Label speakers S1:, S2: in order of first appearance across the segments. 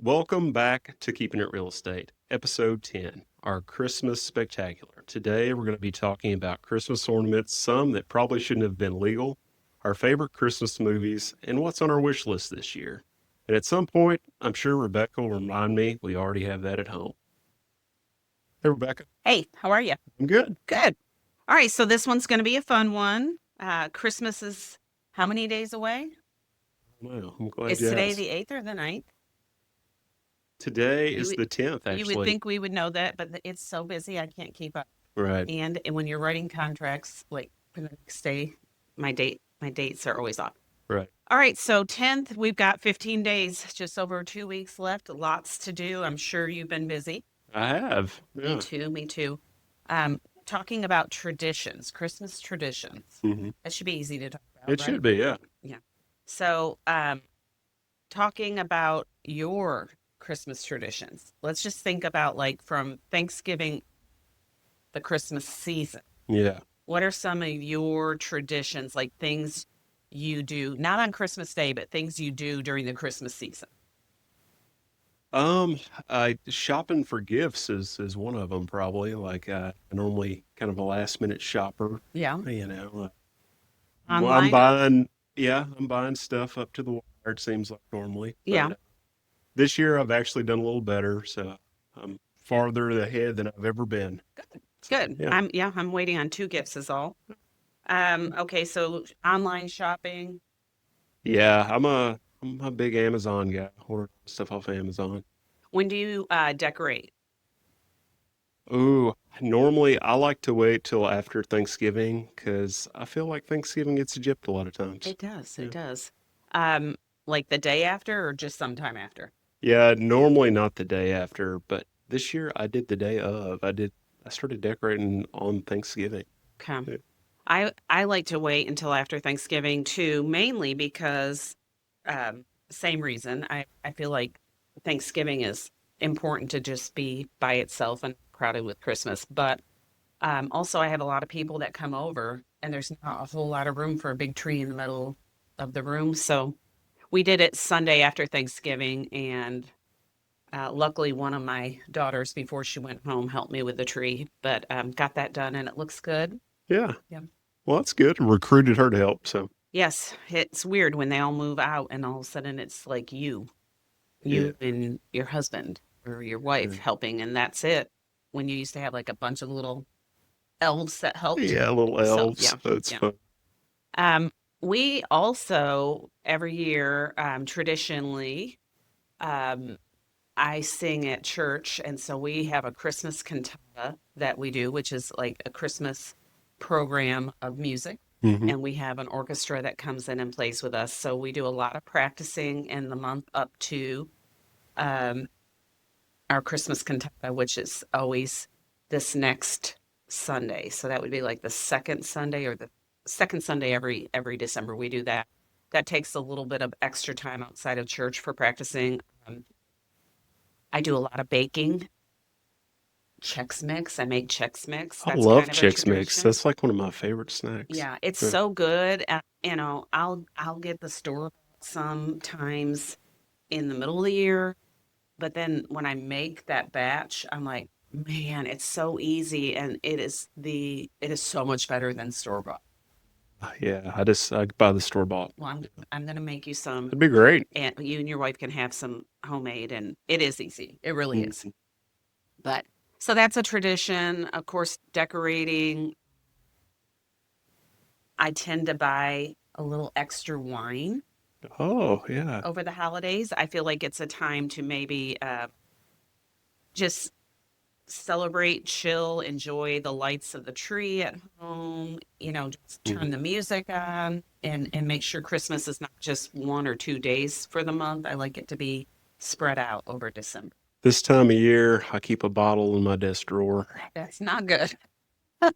S1: Welcome back to Keeping It Real Estate, episode 10, our Christmas Spectacular. Today we're going to be talking about Christmas ornaments, some that probably shouldn't have been legal, our favorite Christmas movies, and what's on our wish list this year. And at some point, I'm sure Rebecca will remind me we already have that at home. Hey, Rebecca.
S2: Hey, how are you?
S1: I'm good.
S2: Good. All right, so this one's going to be a fun one. Christmas is how many days away?
S1: Well, I'm glad
S2: Is
S1: you
S2: today
S1: asked.
S2: the 8th or the 9th?
S1: Today
S2: You
S1: is
S2: would,
S1: the 10th,
S2: you would
S1: actually.
S2: think we would know that, but it's so busy I can't keep up.
S1: Right,
S2: And when you're writing contracts, like for the next day, my dates are always off.
S1: right.
S2: All right, so 10th, we've got 15 days, just over 2 weeks left. Lots to do. I'm sure you've been busy.
S1: I have.
S2: Me
S1: Yeah.
S2: too, me too. Talking about traditions, Christmas traditions.
S1: Hmm.
S2: That should be easy to talk about,
S1: It should
S2: right?
S1: be, yeah.
S2: Yeah. So, talking about your Christmas traditions, let's just think about like from Thanksgiving, the Christmas season.
S1: Yeah.
S2: What are some of your traditions, like things you do, not on Christmas Day, but things you do during the Christmas season?
S1: Um, I shopping for gifts is one of them probably. Like I'm normally kind of a last minute shopper.
S2: Yeah.
S1: You know, well,
S2: Online or
S1: I'm buying stuff up to the wire. It seems like normally,
S2: yeah.
S1: but this year I've actually done a little better, so I'm farther ahead than I've ever been. So
S2: Good.
S1: yeah,
S2: I'm waiting on two gifts is all. Okay, so online shopping.
S1: yeah, I'm a big Amazon guy. Order stuff off Amazon.
S2: When do you decorate?
S1: Ooh, normally I like to wait till after Thanksgiving because I feel like Thanksgiving gets gypped a lot of times.
S2: It does. It
S1: Yeah.
S2: does. Um, like the day after or just sometime after?
S1: Yeah, normally not the day after, but this year I did the day of. I started decorating on Thanksgiving.
S2: Okay.
S1: Yeah.
S2: I like to wait until after Thanksgiving too, mainly because same reason. I feel like Thanksgiving is important to just be by itself and crowded with Christmas. But also I have a lot of people that come over and there's not a whole lot of room for a big tree in the middle of the room. So we did it Sunday after Thanksgiving and luckily, one of my daughters, before she went home, helped me with the tree, but got that done and it looks good.
S1: Yeah.
S2: Yeah.
S1: Well, that's good. I recruited her to help, so
S2: Yes, it's weird when they all move out and all of a sudden it's like
S1: yeah.
S2: you and your husband or your wife
S1: Yeah,
S2: helping, and that's it. When you used to have like a bunch of little elves that helped.
S1: yeah, little
S2: So,
S1: elves.
S2: yeah,
S1: That's
S2: yeah.
S1: fun.
S2: Um, we also, every year, traditionally, um, I sing at church, and so we have a Christmas cantata that we do, which is like a Christmas program of music.
S1: Hmm.
S2: And we have an orchestra that comes in and plays with us. So we do a lot of practicing in the month up to um, our Christmas cantata, which is always this next Sunday. So that would be like the second Sunday or the second Sunday every December. We do that. That takes a little bit of extra time outside of church for practicing. I do a lot of baking. Chex Mix. I make Chex Mix.
S1: I
S2: That's
S1: love
S2: kind of a
S1: Chex Mix.
S2: tradition.
S1: That's like one of my favorite snacks.
S2: Yeah, it's
S1: Yeah.
S2: so good. I'll get the store sometimes in the middle of the year, but then when I make that batch, I'm like, man, it's so easy and it is so much better than store bought.
S1: Yeah, I buy the store bought.
S2: Well, I'm gonna make you some,
S1: That'd be great.
S2: and you and your wife can have some homemade, and it is easy. It really is.
S1: Mhm.
S2: But so that's a tradition. Of course, decorating. I tend to buy a little extra wine
S1: Oh, yeah.
S2: over the holidays. I feel like it's a time to maybe just celebrate, chill, enjoy the lights of the tree at home, just
S1: Mhm.
S2: turn the music on and make sure Christmas is not just 1 or 2 days for the month. I like it to be spread out over December.
S1: This time of year, I keep a bottle in my desk drawer.
S2: That's not good.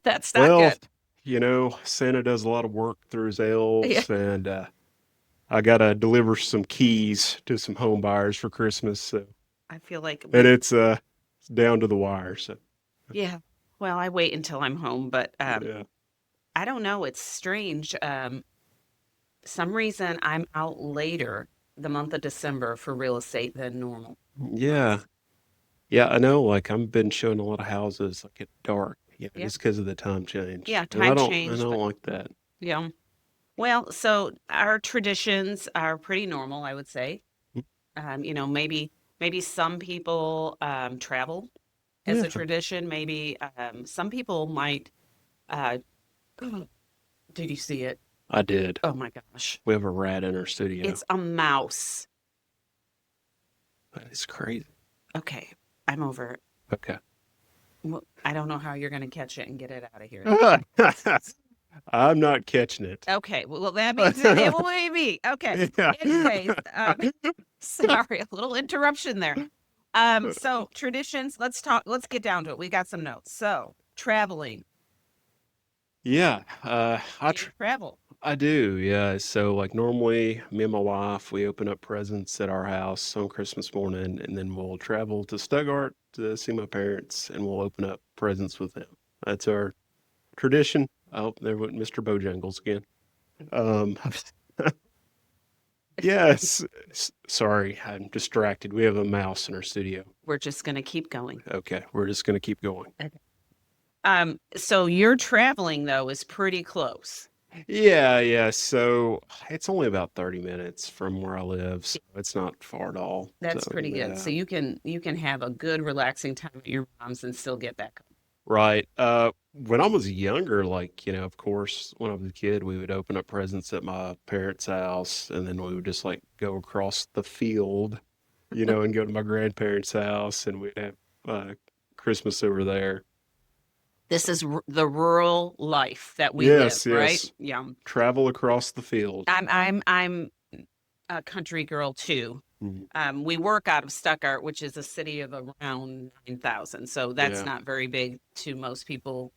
S2: That's not
S1: Well,
S2: good.
S1: Santa does a lot of work through his
S2: Yeah.
S1: elves, and I gotta deliver some keys to some home buyers for Christmas. So,
S2: I feel like
S1: and
S2: we
S1: it's down to the wire. So,
S2: yeah. Well, I wait until I'm home, but
S1: yeah.
S2: I don't know. It's strange. Some reason I'm out later the month of December for real estate than normal.
S1: Yeah. Yeah, I know, like, I've been showing a lot of houses, like, at dark,
S2: Yeah.
S1: just because of the time change,
S2: Yeah,
S1: and I
S2: time
S1: don't
S2: change, but
S1: like that.
S2: yeah. Well, so our traditions are pretty normal, I would say.
S1: Mm,
S2: Maybe some people travel as a
S1: yeah,
S2: tradition. Maybe some people might. Uh, did you see it?
S1: I did.
S2: Oh my gosh.
S1: We have a rat in our studio.
S2: It's a mouse.
S1: That is crazy.
S2: Okay, I'm over it.
S1: Okay.
S2: I don't know how you're going to catch it and get it out of here.
S1: I'm not catching it.
S2: Okay, well, that means it will be me. Okay.
S1: Yeah.
S2: Anyways, sorry, a little interruption there. So traditions, let's get down to it. We got some notes. So, traveling.
S1: Yeah,
S2: Do you travel?
S1: I do, yeah. So, like, normally, me and my wife, we open up presents at our house on Christmas morning, and then we'll travel to Stuttgart to see my parents, and we'll open up presents with them. That's our tradition. Oh, there went Mr. Bojangles again. Um, yes. Sorry, I'm distracted. We have a mouse in our studio.
S2: We're just going to keep going.
S1: Okay, we're just gonna keep going.
S2: Okay. So your traveling though is pretty close.
S1: Yeah, yeah. So it's only about 30 minutes from where I live, so it's not far at all. So
S2: That's pretty good. So
S1: yeah.
S2: you can have a good relaxing time at your mom's and still get back home.
S1: Right. When I was younger, like, of course, when I was a kid, we would open up presents at my parents' house, and then we would just like go across the field, and go to my grandparents' house, and we'd have uh, Christmas over there.
S2: This is the rural life that we live,
S1: Yes,
S2: right?
S1: yes.
S2: Yeah.
S1: Travel across the field.
S2: I'm a country girl too.
S1: Mhm.
S2: We work out of Stuttgart, which is a city of around 9,000. So that's
S1: Yeah.
S2: not very big to most people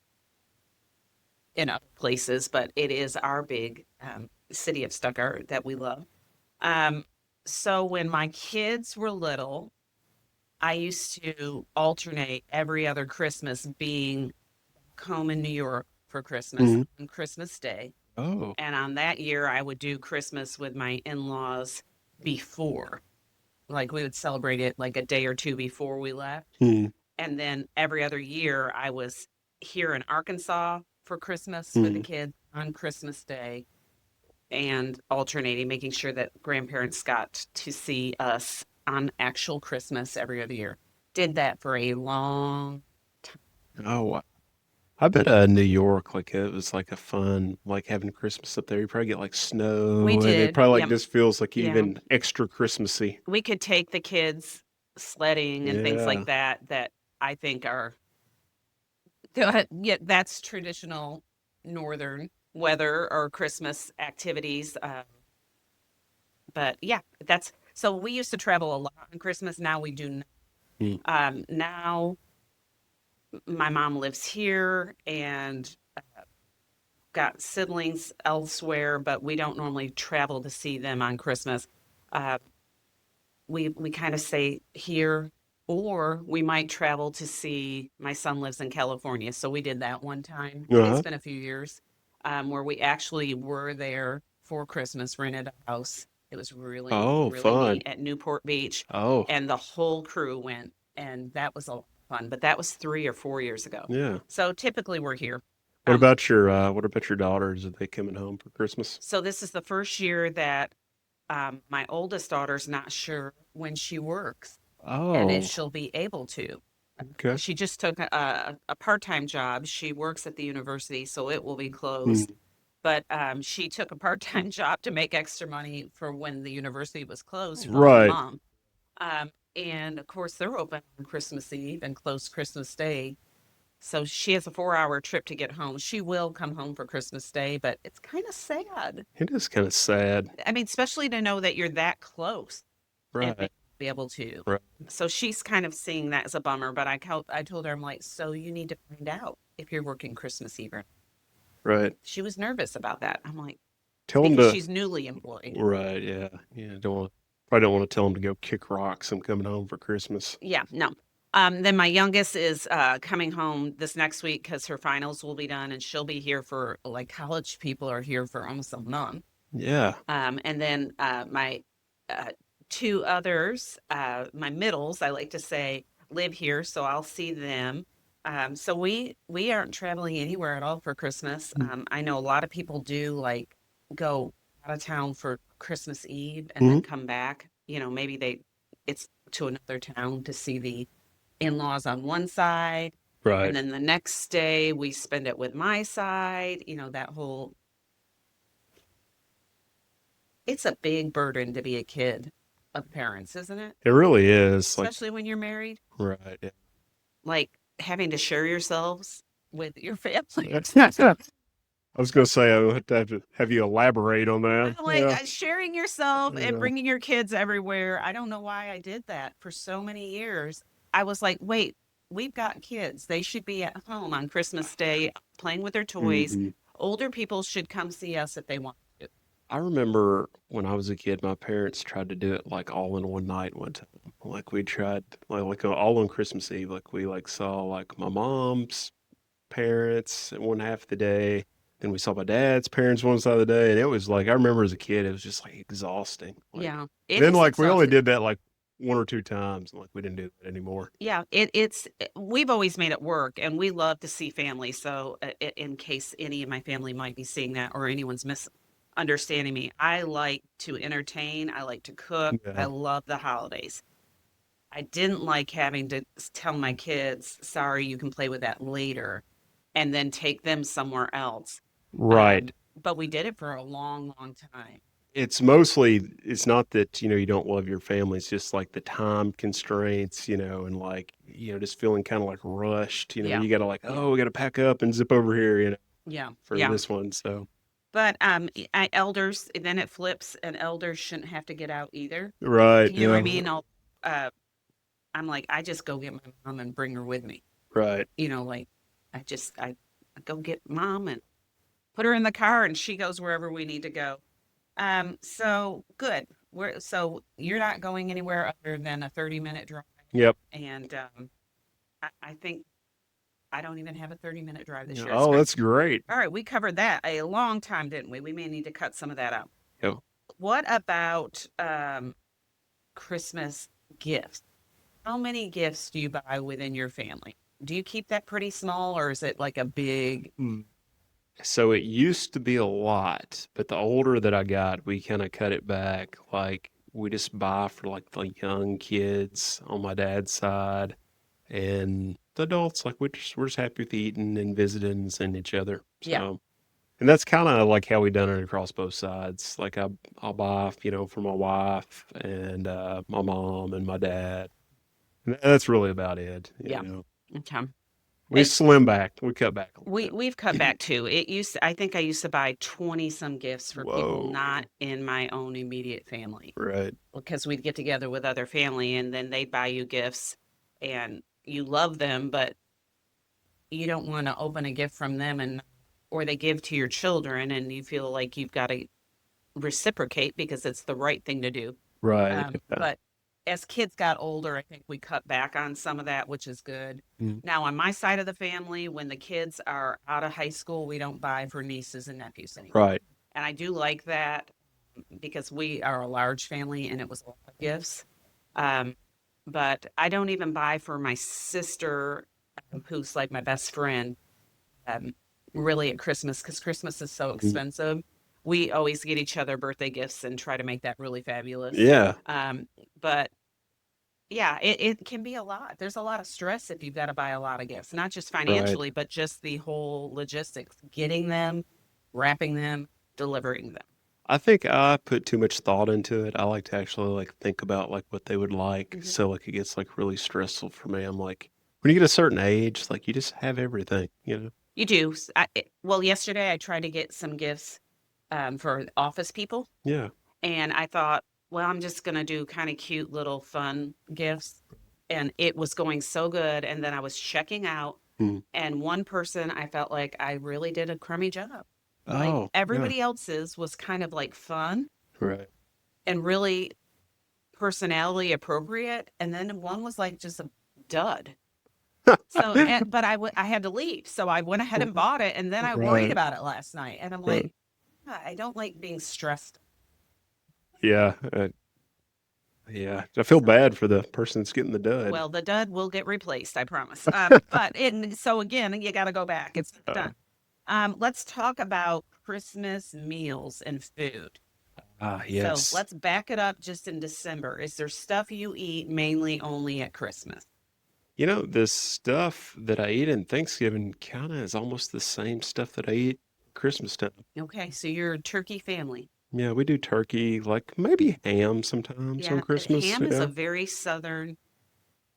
S2: in other places, but it is our big city of Stuttgart that we love. Um, so when my kids were little, I used to alternate every other Christmas being home in New York for Christmas
S1: Mhm.
S2: on Christmas Day.
S1: Oh.
S2: And on that year, I would do Christmas with my in laws before. Like we would celebrate it like a day or two before we left.
S1: Mhm.
S2: And then every other year, I was here in Arkansas for Christmas with the
S1: Mhm.
S2: kids on Christmas Day and alternating, making sure that grandparents got to see us on actual Christmas every other year. Did that for a long time.
S1: Oh, I bet New York, like it was like a fun, like having Christmas up there. You probably get like
S2: We
S1: snow, and it
S2: did.
S1: probably like
S2: Yeah.
S1: just feels like
S2: Yeah.
S1: even extra Christmassy.
S2: We could take the kids sledding and things
S1: Yeah.
S2: like that I think are yeah, that's traditional northern weather or Christmas activities. But yeah, that's so we used to travel a lot on Christmas. Now we do not.
S1: Mm.
S2: Now my mom lives here and got siblings elsewhere, but we don't normally travel to see them on Christmas. Uh, we kind of stay here, or we might travel to see my son lives in California. So we did that one time. It's
S1: Uh-huh.
S2: been a few years where we actually were there for Christmas, rented a house. It was really,
S1: Oh,
S2: really
S1: fun.
S2: neat at Newport Beach,
S1: Oh,
S2: and the whole crew went, and that was a lot of fun. But that was 3 or 4 years ago.
S1: yeah.
S2: So typically we're here.
S1: What
S2: Um,
S1: about your daughters? Are they coming home for Christmas?
S2: so this is the first year that my oldest daughter's not sure when she works and if
S1: Oh,
S2: she'll be able to.
S1: okay.
S2: She just took a part-time job. She works at the university, so it will be closed.
S1: Mm.
S2: But she took a part-time job to make extra money for when the university was closed for my
S1: Right,
S2: mom. And of course, they're open on Christmas Eve and closed Christmas Day. So she has a 4-hour trip to get home. She will come home for Christmas Day, but it's kind of sad.
S1: it is kind of sad.
S2: I mean, especially to know that you're that close and may
S1: Right,
S2: not be able to.
S1: right,
S2: So she's kind of seeing that as a bummer. But I told her, I'm like, so you need to find out if you're working Christmas Eve. Or not.
S1: right.
S2: She was nervous about that. I'm like,
S1: Tell them
S2: because
S1: to.
S2: she's newly employed.
S1: Right, yeah, yeah. Probably don't want to tell them to go kick rocks. I'm coming home for Christmas.
S2: Yeah, no. Then my youngest is coming home this next week because her finals will be done, and she'll be here for like college people are here for almost a month.
S1: Yeah.
S2: And then my uh, two others, my middles, I like to say, live here, so I'll see them. So we aren't traveling anywhere at all for Christmas. I know a lot of people do like go out of town for Christmas Eve and
S1: Hmm.
S2: then come back. Maybe it's to another town to see the in-laws on one side, and
S1: Right.
S2: then the next day we spend it with my side. That whole it's a big burden to be a kid of parents, isn't it?
S1: It really is. Like,
S2: Especially when you're married,
S1: right. Yeah.
S2: like having to share yourselves with your family.
S1: I was going to say, I would have you elaborate on that.
S2: I'm like
S1: Yeah.
S2: sharing yourself and
S1: Yeah.
S2: bringing your kids everywhere. I don't know why I did that for so many years. I was like, wait, we've got kids. They should be at home on Christmas Day playing with their toys.
S1: Hmm.
S2: Older people should come see us if they want to.
S1: I remember when I was a kid, my parents tried to do it like all in one night one time. Like we tried, all on Christmas Eve. Like we like saw like my mom's parents at one half of the day. Then we saw my dad's parents one side of the day, and it was like I remember as a kid, it was just like exhausting. Like
S2: Yeah, it
S1: then,
S2: is
S1: like we only
S2: exhausting.
S1: did that like one or two times, and like we didn't do that anymore.
S2: Yeah, we've always made it work and we love to see family. So, in case any of my family might be seeing that or anyone's misunderstanding me, I like to entertain, I like to cook, I
S1: Yeah,
S2: love the holidays. I didn't like having to tell my kids, sorry, you can play with that later, and then take them somewhere else.
S1: right.
S2: But we did it for a long, long time.
S1: It's not that you don't love your family. It's just like the time constraints, and like just feeling kind of like rushed.
S2: Yeah,
S1: You got to like,
S2: yeah,
S1: oh, we got to pack up and zip over here,
S2: yeah,
S1: for
S2: yeah.
S1: this one. So
S2: But elders, then it flips, and elders shouldn't have to get out either.
S1: right,
S2: You know what I
S1: yeah,
S2: mean? Uh, I'm like, I just go get my mom and bring her with me.
S1: right.
S2: Like I go get mom and put her in the car, and she goes wherever we need to go. So good. So you're not going anywhere other than a 30-minute drive,
S1: Yep.
S2: and I think I don't even have a 30-minute drive this
S1: Yeah.
S2: year. It's
S1: Oh,
S2: great.
S1: that's great.
S2: All right, we covered that a long time, didn't we? We may need to cut some of that out.
S1: Yeah.
S2: What about Christmas gifts? How many gifts do you buy within your family? Do you keep that pretty small or is it like a big?
S1: So it used to be a lot, but the older that I got, we kind of cut it back. Like we just buy for like the young kids on my dad's side, and the adults like we're just happy with eating and visiting and seeing each other.
S2: Yeah,
S1: So, and that's kind of like how we done it across both sides. Like I'll buy for my wife and my mom and my dad. And that's really about it.
S2: yeah. Okay.
S1: We
S2: It,
S1: slim back. We cut back a little
S2: we've cut
S1: bit.
S2: back too. I think I used to buy 20 some gifts for people not
S1: Whoa.
S2: in my own immediate family
S1: Right.
S2: because we'd get together with other family and then they'd buy you gifts and you love them, but you don't want to open a gift from them and or they give to your children and you feel like you've got to reciprocate because it's the right thing to do.
S1: Right. Yeah.
S2: But as kids got older, I think we cut back on some of that, which is good.
S1: Mm.
S2: Now, on my side of the family, when the kids are out of high school, we don't buy for nieces and nephews anymore.
S1: Right.
S2: And I do like that because we are a large family and it was a lot of gifts. Um, but I don't even buy for my sister, who's like my best friend, um, really at Christmas because Christmas is so
S1: Mm.
S2: expensive. We always get each other birthday gifts and try to make that really fabulous.
S1: Yeah.
S2: But yeah, it can be a lot. There's a lot of stress if you've got to buy a lot of gifts, not just
S1: Right.
S2: financially, but just the whole logistics, getting them, wrapping them, delivering them.
S1: I think I put too much thought into it. I like to actually like think about like what they would like.
S2: Mhm.
S1: So like it gets like really stressful for me. I'm like, when you get a certain age, like you just have everything.
S2: You do. Well, yesterday I tried to get some gifts for office people.
S1: Yeah.
S2: And I thought, well, I'm just going to do kind of cute little fun gifts. And it was going so good. And then I was checking out,
S1: Mm.
S2: and one person I felt like I really did a crummy job. Like
S1: Oh, yeah.
S2: everybody else's was kind of like fun
S1: Right.
S2: and really personality appropriate. And then one was like just a dud. So, but I had to leave. So I went ahead and bought it. And then I worried
S1: Right.
S2: about it last night. And I'm
S1: Right.
S2: like, "Ah, I don't like being stressed."
S1: Yeah. Yeah, I feel
S2: So,
S1: bad for the person that's getting the dud.
S2: well, the dud will get replaced, I promise. But and so again, you got to go back. It's not
S1: Uh,
S2: done. Let's talk about Christmas meals and food. So
S1: yes.
S2: let's back it up just in December. Is there stuff you eat mainly only at Christmas?
S1: You know, the stuff that I eat in Thanksgiving kind of is almost the same stuff that I eat Christmas time.
S2: Okay, so you're a turkey family.
S1: Yeah, we do turkey, like maybe ham sometimes on
S2: Yeah,
S1: Christmas.
S2: ham is a
S1: Yeah.
S2: very southern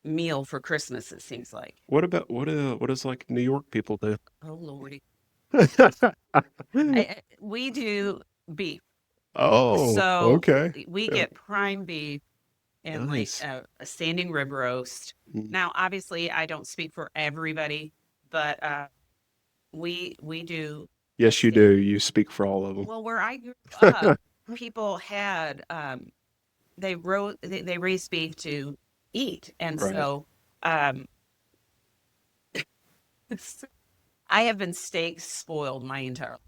S2: meal for Christmas, it seems like.
S1: What about what does like New York people do?
S2: Oh, Lordy. We do beef.
S1: Oh,
S2: So
S1: okay.
S2: we
S1: Yeah,
S2: get prime beef and like
S1: nice.
S2: a standing rib roast.
S1: Mm.
S2: Now, obviously, I don't speak for everybody, but we do a
S1: Yes, you
S2: stand.
S1: do. You speak for all of
S2: Well, where I grew up,
S1: them.
S2: people had they raised beef to eat, and
S1: Right.
S2: so um, I have been steak spoiled my entire life.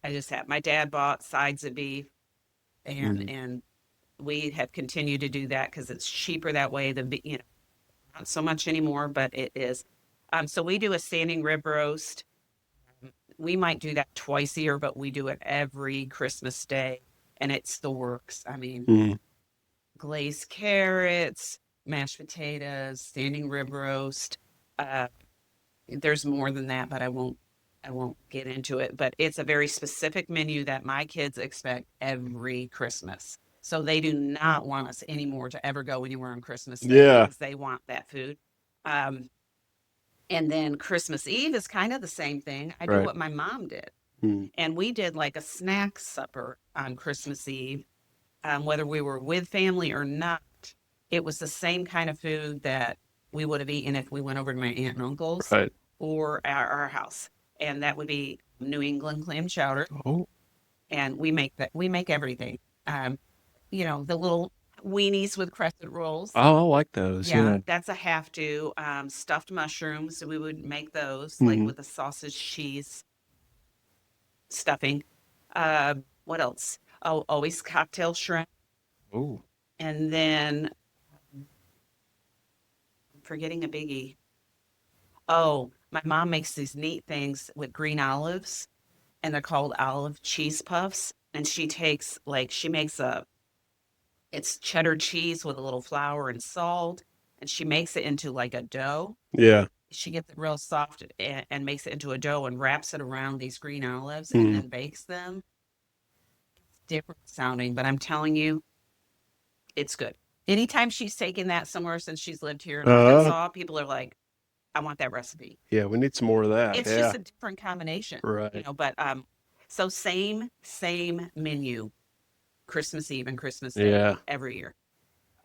S2: I just have. My dad bought sides of beef,
S1: Mm.
S2: and we have continued to do that because it's cheaper that way. Not so much anymore, but it is. So we do a standing rib roast. We might do that twice a year, but we do it every Christmas day, and it's the works. I mean,
S1: Mm.
S2: glazed carrots, mashed potatoes, standing rib roast. Uh, there's more than that, but I won't get into it. But it's a very specific menu that my kids expect every Christmas. So they do not want us anymore to ever go anywhere on Christmas Day
S1: Yeah.
S2: because they want that food. Um, and then Christmas Eve is kind of the same thing. I do
S1: Right.
S2: what my mom did.
S1: Mm.
S2: And we did like a snack supper on Christmas Eve, whether we were with family or not. It was the same kind of food that we would have eaten if we went over to my aunt and uncle's
S1: Right.
S2: or our house. And that would be New England clam chowder.
S1: Oh,
S2: And we make that, we make everything. Um, the little weenies with crescent rolls.
S1: oh, I like those.
S2: Yeah,
S1: Yeah.
S2: that's a have to. Stuffed mushrooms. So we would make those like
S1: Hmm.
S2: with the sausage cheese stuffing. What else? Oh, always cocktail shrimp.
S1: Oh,
S2: And then forgetting a biggie. Oh, my mom makes these neat things with green olives, and they're called olive cheese puffs. And she makes it's cheddar cheese with a little flour and salt, and she makes it into like a dough.
S1: yeah.
S2: She gets it real soft and makes it into a dough and wraps it around these green olives and
S1: Mm.
S2: then bakes them. Different sounding, but I'm telling you, it's good. Anytime she's taken that somewhere since she's lived here in
S1: Uh,
S2: Arkansas, people are like, I want that recipe.
S1: yeah, we need some more of that.
S2: It's just
S1: Yeah.
S2: a different combination,
S1: Right.
S2: but so same menu, Christmas Eve and Christmas Day
S1: Yeah.
S2: every year.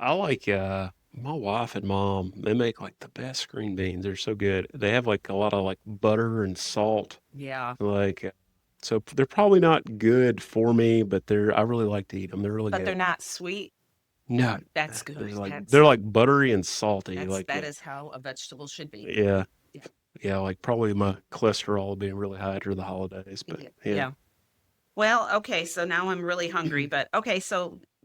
S1: I like my wife and mom, they make like the best green beans. They're so good. They have like a lot of like butter and salt.
S2: Yeah,
S1: Like so they're probably not good for me, but I really like to eat them. They're really
S2: but they're
S1: good.
S2: not sweet.
S1: No,
S2: That's good.
S1: they're like buttery and salty.
S2: That is how a vegetable should be.
S1: Yeah.
S2: Yeah.
S1: Yeah, like probably my cholesterol being really high during the holidays, but
S2: Yeah.
S1: yeah.
S2: Yeah. Well, okay, so now I'm really hungry, but okay,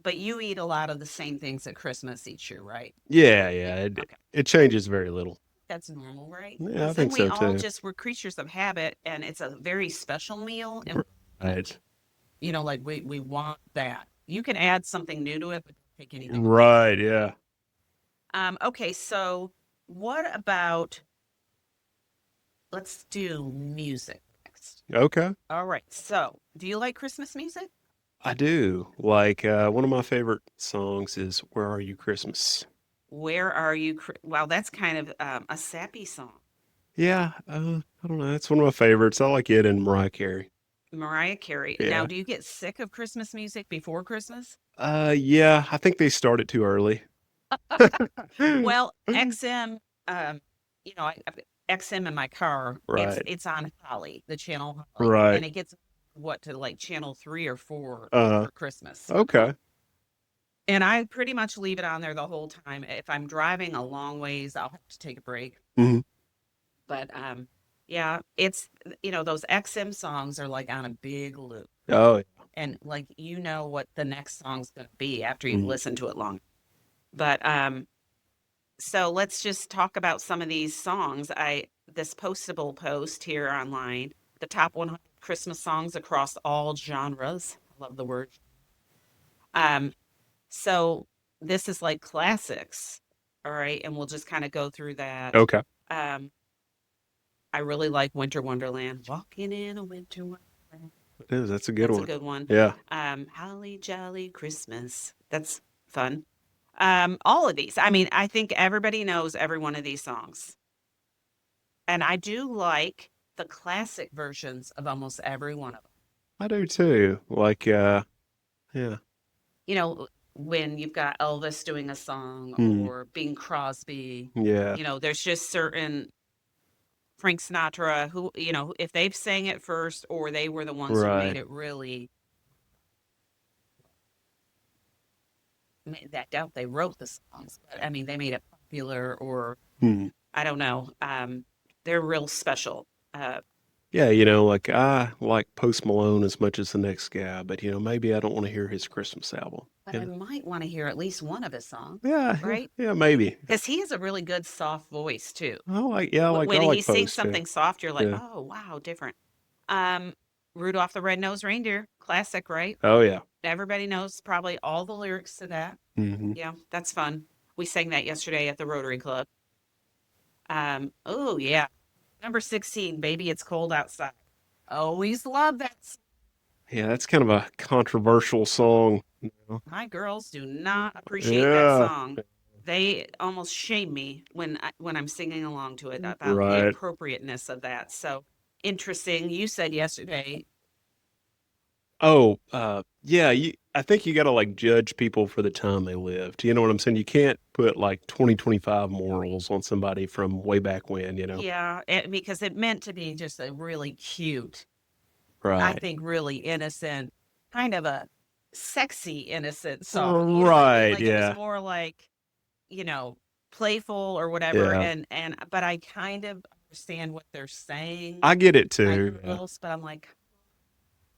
S2: but you eat a lot of the same things at Christmas each year, right?
S1: Yeah,
S2: Yeah.
S1: yeah,
S2: Okay.
S1: it changes very little.
S2: That's normal, right?
S1: Yeah, I
S2: Because then
S1: think
S2: we
S1: so
S2: all
S1: too.
S2: just we're creatures of habit and it's a very special meal and
S1: Right.
S2: like we want that. You can add something new to it, but don't take anything away.
S1: Right, yeah.
S2: Okay, so what about let's do music next.
S1: Okay.
S2: All right. So, do you like Christmas music?
S1: I do. Like one of my favorite songs is Where Are You Christmas?
S2: Where are you? Well, that's kind of a sappy song.
S1: Yeah, I don't know. It's one of my favorites. I like it and Mariah Carey.
S2: Mariah Carey. Now,
S1: Yeah.
S2: do you get sick of Christmas music before Christmas?
S1: Yeah, I think they started too early.
S2: Well, XM, I've got XM in my car. It's
S1: Right.
S2: it's on Holly, the channel Holly, and
S1: Right.
S2: it gets what to like channel 3 or 4
S1: Uh,
S2: for Christmas.
S1: okay.
S2: And I pretty much leave it on there the whole time. If I'm driving a long ways, I'll have to take a break.
S1: Hmm.
S2: But yeah, it's those XM songs are like on a big loop.
S1: Oh,
S2: And like what the next song's gonna be after you've
S1: mhm.
S2: listened to it long. But so let's just talk about some of these songs. I this postable post here online, the top 100 Christmas songs across all genres. I love the word. Um, so this is like classics. All right, and we'll just kind of go through that.
S1: Okay.
S2: Um, I really like Winter Wonderland. Walking in a winter wonderland.
S1: It is. That's a good
S2: That's a
S1: one.
S2: good one.
S1: Yeah.
S2: Holly Jolly Christmas. That's fun. All of these. I mean, I think everybody knows every one of these songs. And I do like the classic versions of almost every one of them.
S1: I do too. Like, yeah.
S2: You know, when you've got Elvis doing a song
S1: Hmm.
S2: or Bing Crosby,
S1: Yeah.
S2: there's just certain Frank Sinatra who, if they've sang it first or they were the ones who made
S1: Right.
S2: it really, that doubt they wrote the songs, but I mean, they made it popular or
S1: Hmm.
S2: I don't know. They're real special.
S1: Yeah, like I like Post Malone as much as the next guy, but maybe I don't want to hear his Christmas album.
S2: But I might want to hear at least one of his songs,
S1: Yeah, yeah,
S2: right?
S1: yeah, maybe.
S2: Because he has a really good soft voice too.
S1: Yeah, I
S2: When he
S1: like
S2: sings
S1: Post too.
S2: something soft, you're like,
S1: Yeah.
S2: oh wow, different. Um, Rudolph the Red-Nosed Reindeer, classic, right?
S1: Oh yeah.
S2: Everybody knows probably all the lyrics to that.
S1: Hmm.
S2: Yeah, that's fun. We sang that yesterday at the Rotary Club. Oh yeah, number 16, Baby It's Cold Outside. Always love that.
S1: Yeah, that's kind of a controversial song.
S2: My girls do not appreciate that
S1: Yeah.
S2: song. They almost shame me when I'm singing along to it about the
S1: Right.
S2: appropriateness of that. So interesting. You said yesterday,
S1: Oh, yeah, I think you got to like judge people for the time they lived. You know what I'm saying? You can't put like 2025 morals on somebody from way back when.
S2: yeah, because it meant to be just a really cute, I
S1: Right.
S2: think really innocent, kind of a sexy innocent song. You know what I mean?
S1: Right,
S2: Like it was
S1: yeah.
S2: more like, you know, playful or whatever.
S1: Yeah.
S2: And but I kind of understand what they're saying,
S1: I get it
S2: my
S1: too. Yeah.
S2: girls, but I'm like,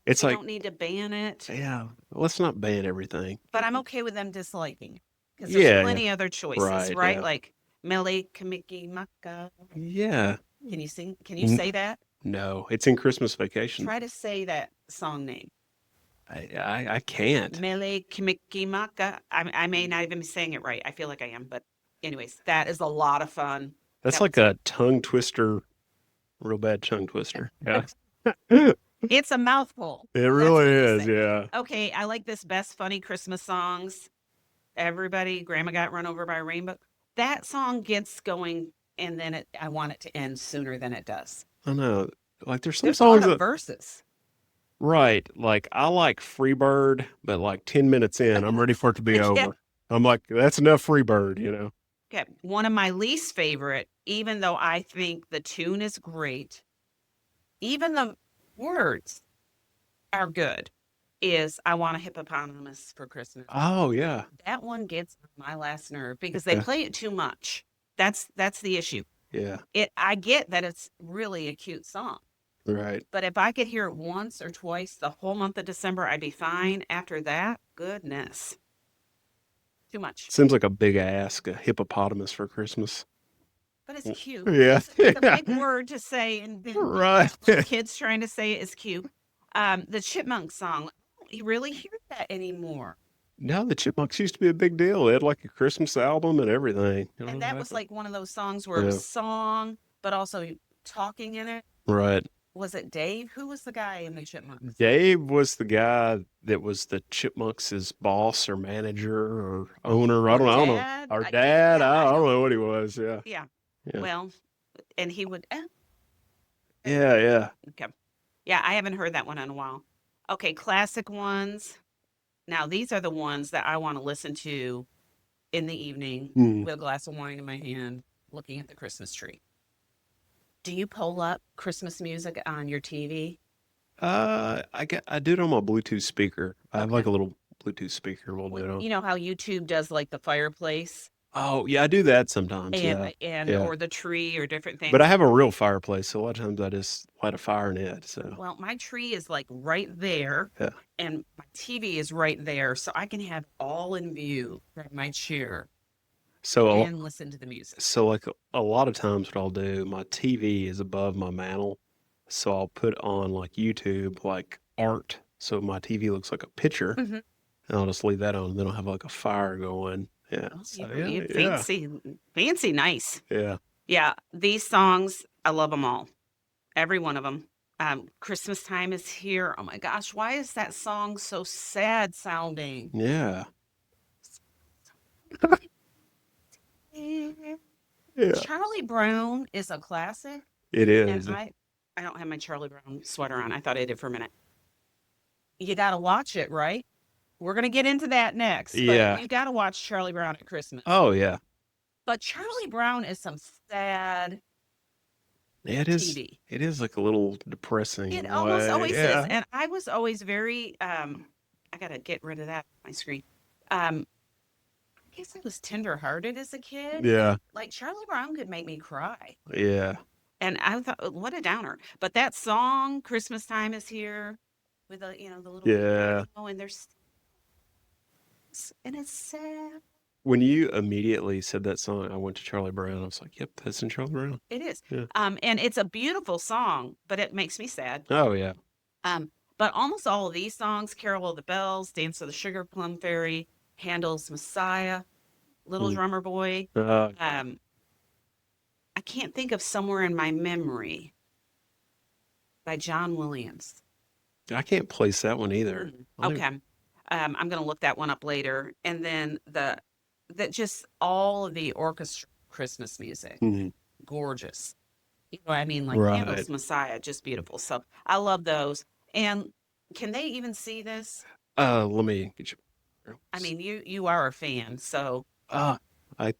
S1: It's
S2: we
S1: like,
S2: don't need to ban it,
S1: yeah, let's not ban everything.
S2: but I'm okay with them disliking it because there's
S1: Yeah, yeah.
S2: plenty other choices,
S1: Right,
S2: right?
S1: yeah.
S2: Like Mele Kamiki Maka.
S1: Yeah.
S2: Can you sing? Can you
S1: N-
S2: say that?
S1: no, it's in Christmas Vacation.
S2: Try to say that song name.
S1: I can't.
S2: Mele Kamiki Maka. I may not even be saying it right. I feel like I am, but anyways, that is a lot of fun.
S1: That's
S2: That
S1: like
S2: was
S1: a tongue twister, real bad tongue twister. Yeah. It
S2: it's a mouthful. That's
S1: really
S2: what they
S1: is,
S2: say.
S1: yeah.
S2: Okay, I like this best funny Christmas songs. Everybody, Grandma got run over by a rainbow. That song gets going, and then I want it to end sooner than it does.
S1: I know. Like there's some
S2: There's a lot
S1: songs
S2: of
S1: that
S2: verses.
S1: right, like I like Freebird, but like 10 minutes in, I'm ready for it to be
S2: Yeah.
S1: over. I'm like, that's enough Freebird.
S2: Okay. One of my least favorite, even though I think the tune is great, even the words are good, is I Want a Hippopotamus for Christmas.
S1: Oh yeah.
S2: That one gets on my last nerve because they
S1: Yeah.
S2: play it too much. That's the issue.
S1: Yeah.
S2: I get that it's really a cute song.
S1: Right.
S2: But if I could hear it once or twice the whole month of December, I'd be fine. After that, goodness, too much.
S1: Seems like a big ask, a hippopotamus for Christmas.
S2: But it's cute.
S1: Yeah.
S2: It's a big
S1: Yeah.
S2: word to say, and then
S1: Right.
S2: little kids trying to say it is cute. The Chipmunk song, you really hear that anymore.
S1: No, the Chipmunks used to be a big deal. They had like a Christmas album and everything. I don't
S2: And
S1: know what
S2: that was
S1: happened.
S2: like one of those songs where it
S1: Yeah.
S2: was song, but also talking in it.
S1: Right.
S2: Was it Dave? Who was the guy in the Chipmunks?
S1: Dave was the guy that was the Chipmunks' boss or manager or owner. I
S2: Or
S1: don't know. I don't know.
S2: dad?
S1: Our dad.
S2: Yeah,
S1: I
S2: I
S1: don't
S2: don't.
S1: know what he was. Yeah.
S2: Yeah.
S1: Yeah.
S2: Well, and he would.
S1: Yeah. Yeah.
S2: Okay. Yeah, I haven't heard that one in a while. Okay, classic ones. Now, these are the ones that I want to listen to in the evening
S1: Hmm.
S2: with a glass of wine in my hand, looking at the Christmas tree. Do you pull up Christmas music on your TV?
S1: I do it on my Bluetooth speaker. I have like
S2: Okay.
S1: a little Bluetooth speaker. We'll do it on.
S2: You know how YouTube does like the fireplace
S1: Oh yeah, I do that sometimes.
S2: and
S1: Yeah.
S2: and
S1: Yeah.
S2: or the tree or different
S1: But I
S2: things?
S1: have a real fireplace, so a lot of times I just light a fire in it. So
S2: Well, my tree is like right there
S1: yeah.
S2: and my TV is right there, so I can have all in view from my chair.
S1: So
S2: and listen to the music.
S1: So like a lot of times what I'll do, my TV is above my mantle. So I'll put on like YouTube like art. So my TV looks like a picture
S2: Mhm.
S1: and I'll just leave that on and then I'll have like a fire going. Yeah.
S2: Oh,
S1: So
S2: you
S1: yeah, yeah.
S2: fancy, fancy, nice.
S1: Yeah.
S2: Yeah, these songs, I love them all. Every one of them. Christmas time is here. Oh my gosh, why is that song so sad sounding?
S1: Yeah. Yeah.
S2: Charlie Brown is a classic,
S1: It
S2: and
S1: is.
S2: I don't have my Charlie Brown sweater on. I thought I did for a minute. You got to watch it, right? We're going to get into that next, but
S1: Yeah.
S2: you got to watch Charlie Brown at Christmas.
S1: Oh yeah.
S2: But Charlie Brown is some sad
S1: Yeah, it is.
S2: TV.
S1: It is like a little depressing in
S2: It
S1: a
S2: almost
S1: way.
S2: always is.
S1: Yeah.
S2: And I was always very I gotta get rid of that on my screen. I guess I was tender-hearted as a kid.
S1: Yeah.
S2: Like Charlie Brown could make me cry.
S1: Yeah.
S2: And I thought, "Oh, what a downer." But that song, Christmas Time is Here, with the, the little
S1: Yeah.
S2: piano, and and it's sad.
S1: When you immediately said that song, I went to Charlie Brown. I was like, "Yep, that's in Charlie Brown."
S2: It is.
S1: Yeah.
S2: And it's a beautiful song, but it makes me sad.
S1: Oh yeah.
S2: But almost all of these songs, Carol of the Bells, Dance of the Sugar Plum Fairy, Handel's Messiah, Little
S1: Mm.
S2: Drummer Boy,
S1: Yeah.
S2: um, I can't think of Somewhere in My Memory by John Williams.
S1: I can't place that one either. I don't
S2: Okay. I'm going to look that one up later. And then that just all of the orchestra Christmas music,
S1: Mhm.
S2: gorgeous. You know what I mean? Like
S1: Right.
S2: Handel's Messiah, just beautiful. So I love those. And can they even see this?
S1: Let me get you.
S2: I mean, you are a fan, so
S1: Uh, I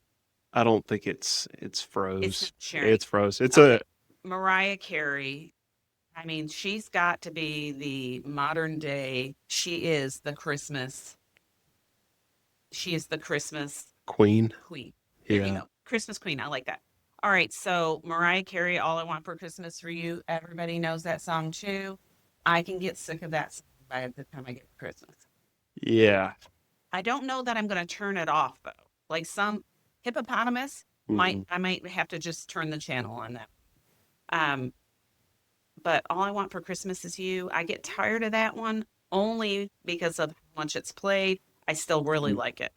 S1: I don't think it's
S2: it's
S1: froze.
S2: not sharing.
S1: It's froze. It's a
S2: Okay. Mariah Carey, I mean, she's got to be the modern day. She is the Christmas
S1: queen.
S2: queen. There you
S1: Yeah.
S2: go. Christmas queen. I like that. All right. So Mariah Carey, All I Want for Christmas for You. Everybody knows that song too. I can get sick of that song by the time I get to Christmas.
S1: Yeah.
S2: I don't know that I'm going to turn it off though. Like some hippopotamus
S1: Mm-mm.
S2: I might have to just turn the channel on that. Um, but All I Want for Christmas Is You. I get tired of that one only because of how much it's played. I still really
S1: Mm.
S2: like it.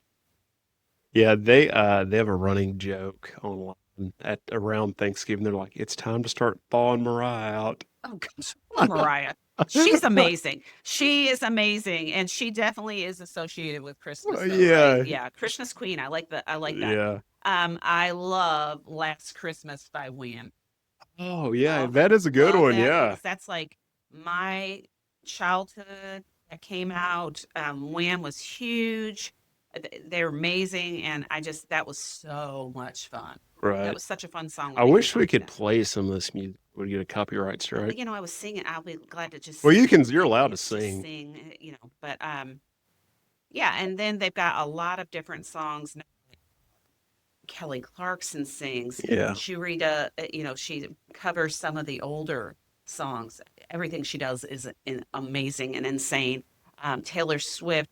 S1: Yeah, they have a running joke online at around Thanksgiving. They're like, "It's time to start thawing Mariah out."
S2: Oh gosh, love Mariah. She's amazing. She is amazing, and she definitely is associated with Christmas, though, right?
S1: Yeah.
S2: Yeah, Christmas Queen. I like that.
S1: Yeah.
S2: I love Last Christmas by Wham.
S1: Oh, yeah,
S2: Oh,
S1: that is a good
S2: love
S1: one.
S2: that
S1: Yeah.
S2: because that's like my childhood that came out. Wham was huge. They're amazing, and that was so much fun. That
S1: Right.
S2: was such a fun song
S1: I
S2: when they
S1: wish we
S2: performed
S1: could
S2: that.
S1: play some of this music. Would get a copyright
S2: Well,
S1: strike.
S2: I was singing. I'll be glad to just
S1: Well, you're
S2: like
S1: allowed to
S2: just
S1: sing.
S2: sing, But yeah, and then they've got a lot of different songs. Kelly Clarkson sings.
S1: Yeah.
S2: Sharita, she covers some of the older songs. Everything she does is amazing and insane. Taylor Swift,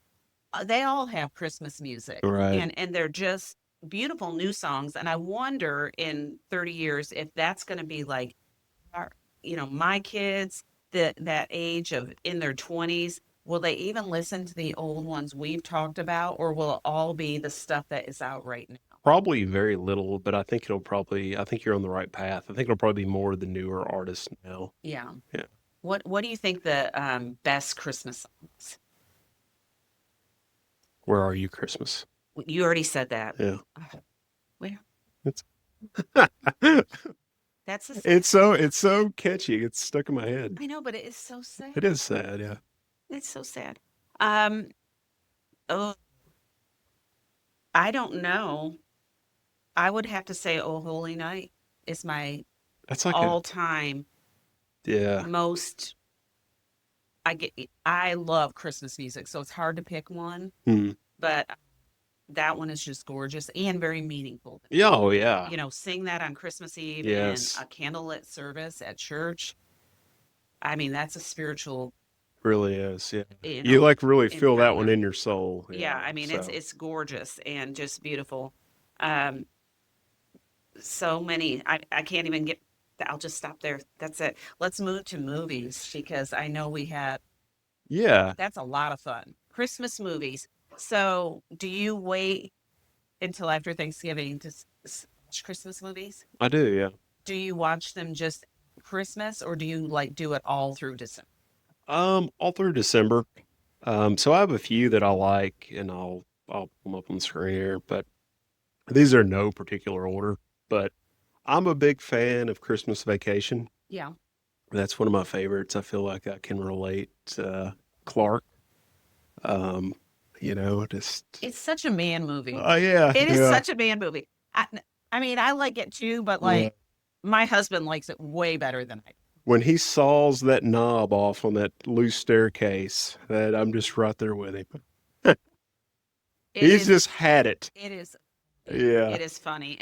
S2: they all have Christmas music,
S1: Right.
S2: and they're just beautiful new songs. And I wonder in 30 years if that's going to be like our, my kids that age of in their 20s. Will they even listen to the old ones we've talked about, or will it all be the stuff that is out right now?
S1: Probably very little, but I think you're on the right path. I think it'll probably be more of the newer artists now.
S2: Yeah.
S1: Yeah.
S2: What do you think the best Christmas songs?
S1: Where Are You Christmas?
S2: You already said that.
S1: Yeah.
S2: Where?
S1: It's
S2: That's a sad.
S1: it's so catchy. It's stuck in my head.
S2: I know, but it is so sad.
S1: It is sad, yeah.
S2: It's so sad. Um, oh, I don't know. I would have to say "Oh Holy Night" is my
S1: That's like a
S2: all-time
S1: yeah.
S2: most. I love Christmas music, so it's hard to pick one,
S1: Hmm.
S2: but that one is just gorgeous and very meaningful.
S1: Yeah, oh yeah.
S2: Sing that on Christmas Eve in
S1: Yes.
S2: a candlelit service at church. I mean, that's a spiritual,
S1: Really is. Yeah.
S2: you
S1: You
S2: know,
S1: like really feel that one
S2: encounter.
S1: in your soul.
S2: Yeah,
S1: Yeah.
S2: I mean, it's
S1: So
S2: it's gorgeous and just beautiful. Um, so many. I can't even get. I'll just stop there. That's it. Let's move to movies because I know we had.
S1: Yeah,
S2: That's a lot of fun. Christmas movies. So, do you wait until after Thanksgiving to watch Christmas movies?
S1: I do. Yeah.
S2: Do you watch them just Christmas or do you like do it all through December?
S1: All through December. So I have a few that I like, and I'll pull them up on the screen here, but these are no particular order. But I'm a big fan of Christmas Vacation.
S2: Yeah.
S1: That's one of my favorites. I feel like I can relate to Clark. Um, just
S2: It's such a man movie.
S1: yeah,
S2: It is
S1: yeah.
S2: such a man movie. I, I mean, I like it too, but
S1: Right.
S2: like my husband likes it way better than I do.
S1: When he saws that knob off on that loose staircase, that I'm just right there with him.
S2: It
S1: He's
S2: is,
S1: just had it.
S2: it is,
S1: Yeah.
S2: it is funny.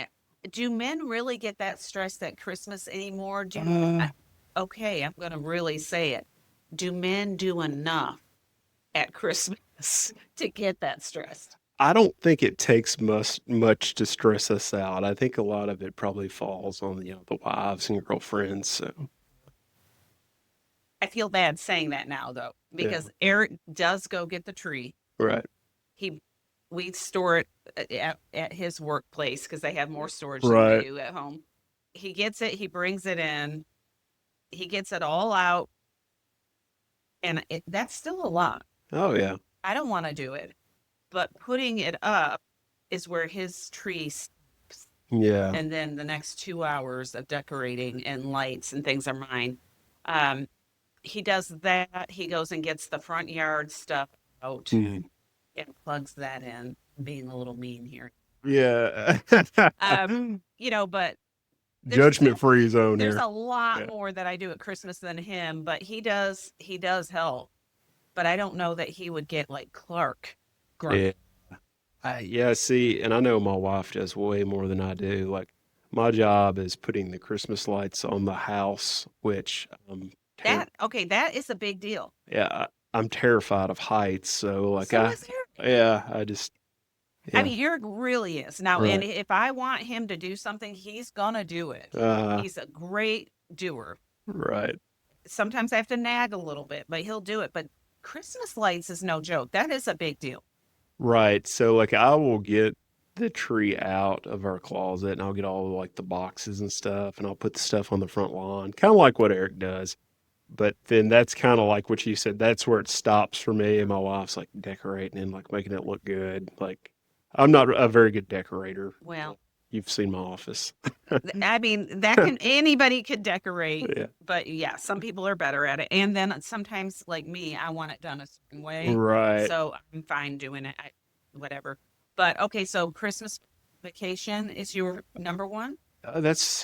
S2: Do men really get that stressed at Christmas anymore?
S1: Uh,
S2: Okay, I'm going to really say it. Do men do enough at Christmas to get that stressed?
S1: I don't think it takes much to stress us out. I think a lot of it probably falls on the wives and girlfriends. So
S2: I feel bad saying that now though,
S1: yeah,
S2: because Eric does go get the tree.
S1: right,
S2: He we store it at his workplace because they have more storage than we
S1: right.
S2: do at home. He gets it, he brings it in, he gets it all out, and that's still a lot.
S1: Oh yeah,
S2: I don't want to do it, but putting it up is where his tree stops.
S1: yeah.
S2: And then the next 2 hours of decorating and lights and things are mine. Um, he does that. He goes and gets the front yard stuff out
S1: Mhm.
S2: and plugs that in, being a little mean here.
S1: Yeah.
S2: Um, but there's
S1: Judgment
S2: still
S1: free zone
S2: there's
S1: here.
S2: a lot
S1: Yeah.
S2: more that I do at Christmas than him, but he does help. But I don't know that he would get like Clark
S1: Yeah.
S2: grumpy.
S1: Yeah, see, and I know my wife does way more than I do. Like, my job is putting the Christmas lights on the house, which
S2: That okay, that is a big deal.
S1: yeah, I'm terrified of heights. So, like,
S2: So is Eric.
S1: yeah, I just,
S2: I
S1: yeah,
S2: mean, Eric really is. Now, and
S1: right.
S2: if I want him to do something, he's gonna do it.
S1: Uh,
S2: He's a great doer.
S1: right,
S2: Sometimes I have to nag a little bit, but he'll do it. But Christmas lights is no joke. That is a big deal.
S1: right. So, like, I will get the tree out of our closet and I'll get all like the boxes and stuff and I'll put the stuff on the front lawn, kind of like what Eric does. But then that's kind of like what you said. That's where it stops for me. And my wife's like decorating and like making it look good. Like I'm not a very good decorator.
S2: Well,
S1: You've seen my office.
S2: I mean, that can anybody could decorate,
S1: Yeah.
S2: but yeah, some people are better at it. And then sometimes, like me, I want it done a certain way,
S1: Right.
S2: so I'm fine doing it. Whatever. But okay, so Christmas Vacation is your number one.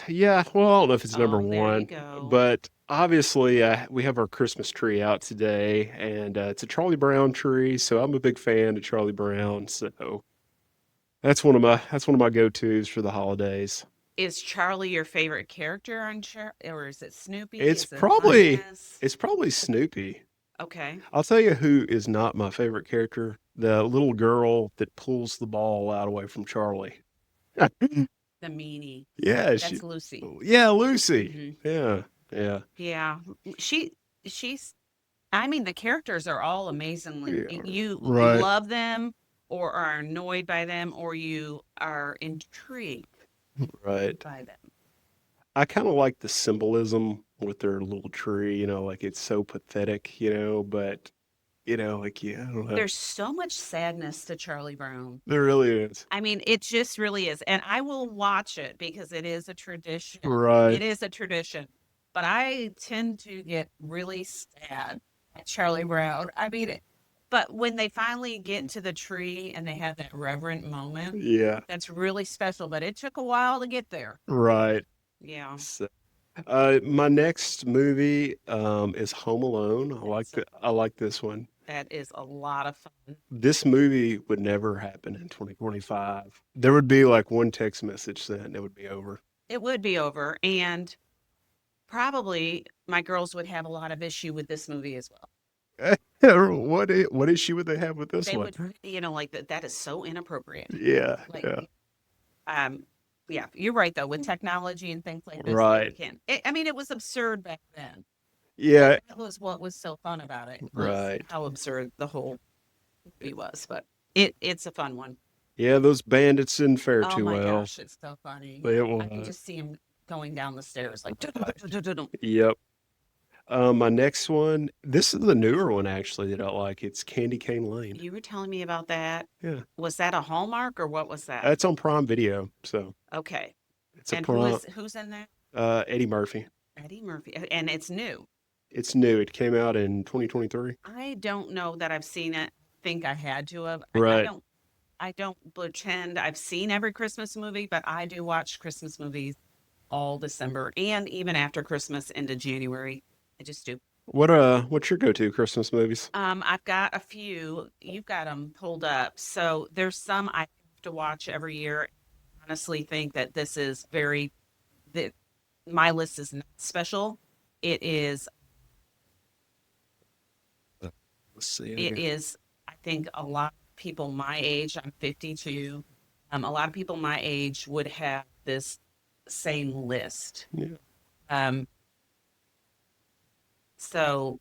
S1: Yeah. Well, I don't know if it's number
S2: Oh, there you
S1: one,
S2: go.
S1: but obviously we have our Christmas tree out today, and it's a Charlie Brown tree. So I'm a big fan of Charlie Brown. So that's one of my go-tos for the holidays.
S2: Is Charlie your favorite character on or is it Snoopy?
S1: It's
S2: Is it
S1: probably
S2: Linus?
S1: it's probably Snoopy.
S2: Okay,
S1: I'll tell you who is not my favorite character. The little girl that pulls the ball out away from Charlie.
S2: the meanie.
S1: Yeah,
S2: That's Lucy.
S1: yeah, Lucy.
S2: Hmm.
S1: Yeah, yeah,
S2: Yeah, she she's. I mean, the characters are all amazingly.
S1: yeah.
S2: You
S1: Right,
S2: love them, or are annoyed by them, or you are intrigued
S1: right.
S2: by them.
S1: I kind of like the symbolism with their little tree, like it's so pathetic, but like yeah, I don't know.
S2: There's so much sadness to Charlie Brown.
S1: There really is.
S2: I mean, it just really is. And I will watch it because it is a tradition.
S1: Right.
S2: It is a tradition. But I tend to get really sad at Charlie Brown. I mean, but when they finally get to the tree and they have that reverent moment,
S1: Yeah.
S2: that's really special. But it took a while to get there.
S1: Right.
S2: Yeah.
S1: So, my next movie is Home Alone.
S2: That's
S1: I like this one.
S2: that is a lot of fun.
S1: This movie would never happen in 2025. There would be like one text message sent and it would be over.
S2: It would be over. And probably my girls would have a lot of issue with this movie as well.
S1: What issue would they have with this
S2: They
S1: one?
S2: would, like that is so inappropriate.
S1: Yeah,
S2: Like
S1: yeah.
S2: Um, yeah, you're right though. With technology and things like this, it
S1: Right.
S2: can. I mean, it was absurd back then, but
S1: Yeah.
S2: that was what was so fun about it was
S1: Right.
S2: how absurd the whole movie was. But it's a fun one.
S1: Yeah, those bandits didn't fare
S2: Oh
S1: too
S2: my
S1: well.
S2: gosh, it's so funny.
S1: It
S2: I can
S1: was.
S2: just see him going down the stairs like.
S1: Yep. My next one, this is the newer one actually that I like. It's Candy Cane Lane.
S2: You were telling me about that.
S1: Yeah.
S2: Was that a Hallmark or what was that?
S1: It's on Prime Video, so
S2: Okay.
S1: it's a
S2: And
S1: Prime.
S2: who's in there?
S1: Eddie Murphy.
S2: Eddie Murphy. And it's new.
S1: It's new. It came out in 2023.
S2: I don't know that I've seen it. Think I had to have.
S1: Right.
S2: I don't pretend I've seen every Christmas movie, but I do watch Christmas movies all December and even after Christmas into January. I just do.
S1: What's your go-to Christmas movies?
S2: I've got a few. You've got them pulled up. So there's some I have to watch every year. Honestly, think that this is very that my list is not special. It is.
S1: Let's see.
S2: It is. I think a lot of people my age. I'm 52. A lot of people my age would have this same list.
S1: Yeah.
S2: Um, so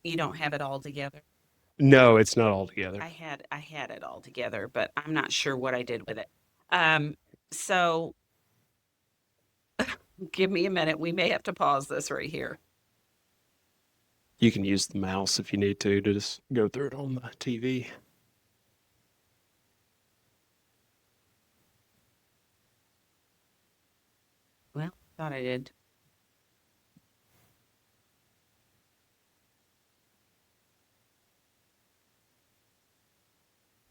S2: you don't have it all together.
S1: No, it's not all together.
S2: I had it all together, but I'm not sure what I did with it. Um, so give me a minute. We may have to pause this right here.
S1: You can use the mouse if you need to just go through it on the TV.
S2: Well, thought I did.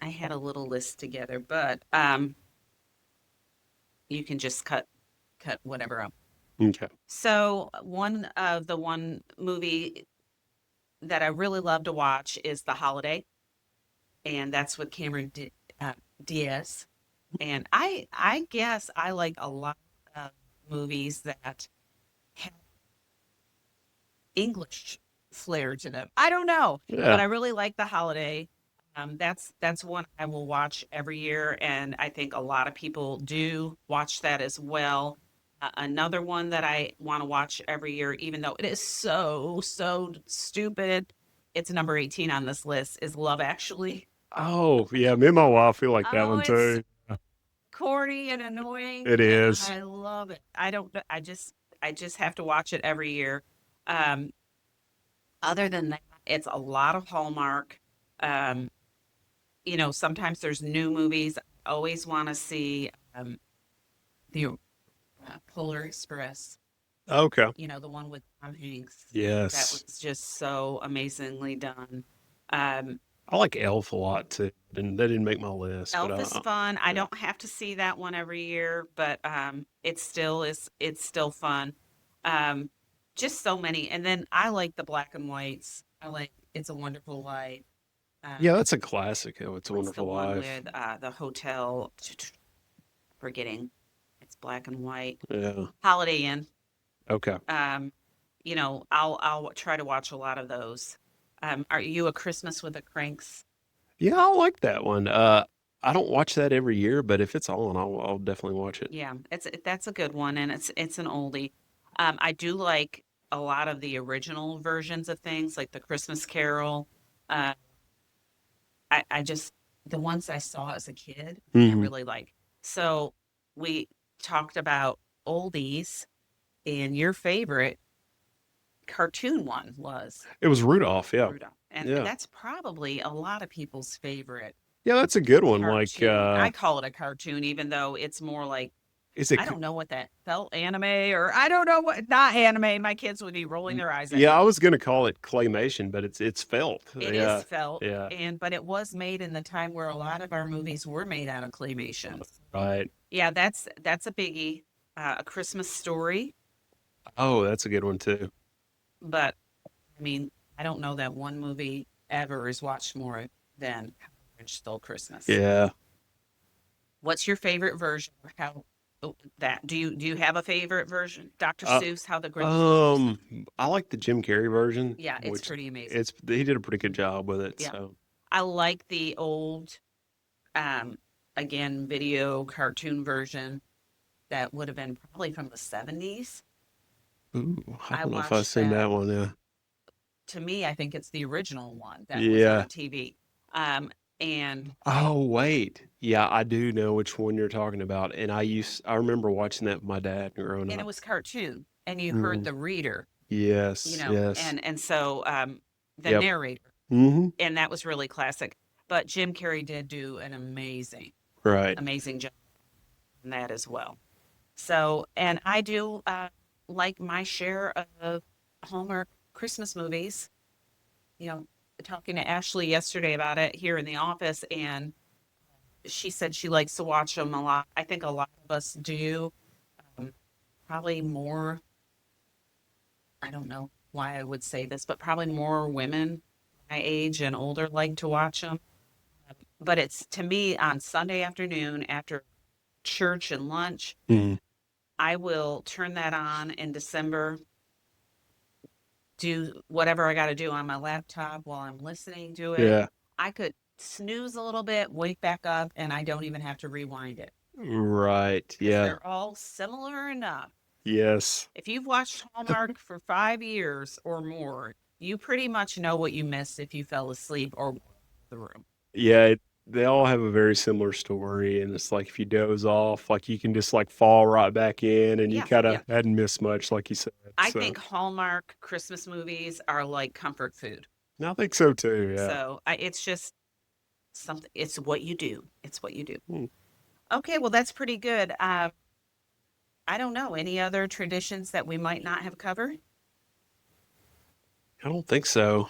S2: I had a little list together, but you can just cut whatever up.
S1: Okay.
S2: So one movie that I really love to watch is The Holiday, and that's with Diaz. And I guess I like a lot of movies that have English flair to them. I don't know, but
S1: Yeah.
S2: I really like The Holiday. That's one I will watch every year, and I think a lot of people do watch that as well. Another one that I want to watch every year, even though it is so stupid, it's number 18 on this list, is Love Actually.
S1: Oh, yeah. Me and my wife feel like that
S2: Oh,
S1: one
S2: it's
S1: too.
S2: corny and annoying,
S1: It
S2: and
S1: is.
S2: I love it. I just have to watch it every year. Um, Other than that, it's a lot of Hallmark. Um, sometimes there's new movies. I always want to see the Polar Express.
S1: Okay.
S2: The one with Tom Hanks. That
S1: Yes.
S2: was just so amazingly done. Um,
S1: I like Elf a lot too. And that didn't make my list, but
S2: Elf is fun. I
S1: yeah.
S2: don't have to see that one every year, but it's still fun. Um, just so many. And then I like the black and whites. I like It's a Wonderful Life.
S1: Yeah,
S2: Um,
S1: that's a classic. Oh, It's a
S2: what's the
S1: Wonderful
S2: one
S1: Life.
S2: with the hotel? Forgetting. It's black and white.
S1: Yeah.
S2: Holiday Inn.
S1: Okay.
S2: Um, I'll try to watch a lot of those. Are you a Christmas with the Cranks?
S1: Yeah, I like that one. I don't watch that every year, but if it's on, I'll definitely watch it.
S2: Yeah, that's a good one, and it's an oldie. I do like a lot of the original versions of things, like the Christmas Carol. Uh, I just the ones I saw as a kid, I
S1: Hmm.
S2: really like. So we talked about oldies, and your favorite cartoon one was
S1: It was Rudolph. Yeah.
S2: Rudolph, and
S1: Yeah.
S2: that's probably a lot of people's favorite
S1: Yeah, that's a good one. Like,
S2: cartoon. I call it a cartoon, even though it's more like
S1: is it?
S2: I don't know what that felt anime or I don't know what not anime. My kids would be rolling their eyes at
S1: Yeah,
S2: me.
S1: I was gonna call it claymation, but it's felt.
S2: It is
S1: Yeah.
S2: felt,
S1: Yeah.
S2: but it was made in the time where a lot of our movies were made out of claymation.
S1: Right.
S2: Yeah, that's a biggie. A Christmas Story,
S1: Oh, that's a good one too.
S2: but I mean, I don't know that one movie ever is watched more than How the Grinch Stole Christmas.
S1: Yeah.
S2: What's your favorite version of how that? Do you have a favorite version? Dr.
S1: Uh,
S2: Seuss, How the Grinch Stole Christmas.
S1: I like the Jim Carrey version,
S2: Yeah, it's
S1: which
S2: pretty amazing.
S1: it's he did a pretty good job with it.
S2: Yeah.
S1: So
S2: I like the old um again, video cartoon version that would have been probably from the 70s.
S1: Ooh, I
S2: I
S1: don't know if I've
S2: watched
S1: seen
S2: that.
S1: that one. Yeah.
S2: To me, I think it's the original one that was
S1: Yeah.
S2: on TV. Um, and
S1: Oh, wait. Yeah, I do know which one you're talking about. And I remember watching that with my dad growing
S2: and it
S1: up.
S2: was cartoon, and you heard
S1: Hmm.
S2: the reader,
S1: Yes, yes.
S2: and so the
S1: Yep.
S2: narrator,
S1: Hmm.
S2: and that was really classic. But Jim Carrey did do an
S1: Right.
S2: amazing job in that as well. So, and I do like my share of Hallmark Christmas movies. You know, talking to Ashley yesterday about it here in the office, and she said she likes to watch them a lot. I think a lot of us do. Um, Probably more, I don't know why I would say this, but probably more women my age and older like to watch them. But it's to me on Sunday afternoon after church and lunch,
S1: Mm.
S2: I will turn that on in December, do whatever I got to do on my laptop while I'm listening to it.
S1: Yeah.
S2: I could snooze a little bit, wake back up, and I don't even have to rewind it
S1: Right.
S2: because
S1: Yeah.
S2: they're all similar enough.
S1: Yes.
S2: If you've watched Hallmark for 5 years or more, you pretty much know what you missed if you fell asleep or walked out of the room.
S1: Yeah, they all have a very similar story, and it's like if you doze off, like you can just like fall right back in, and you
S2: Yeah,
S1: kind
S2: yeah.
S1: of hadn't missed much, like you said.
S2: I
S1: So,
S2: think Hallmark Christmas movies are like comfort food.
S1: I think so too. Yeah.
S2: So it's just something, it's what you do. It's what you do.
S1: Hmm.
S2: Okay, well, that's pretty good. I don't know. Any other traditions that we might not have covered?
S1: I don't think so.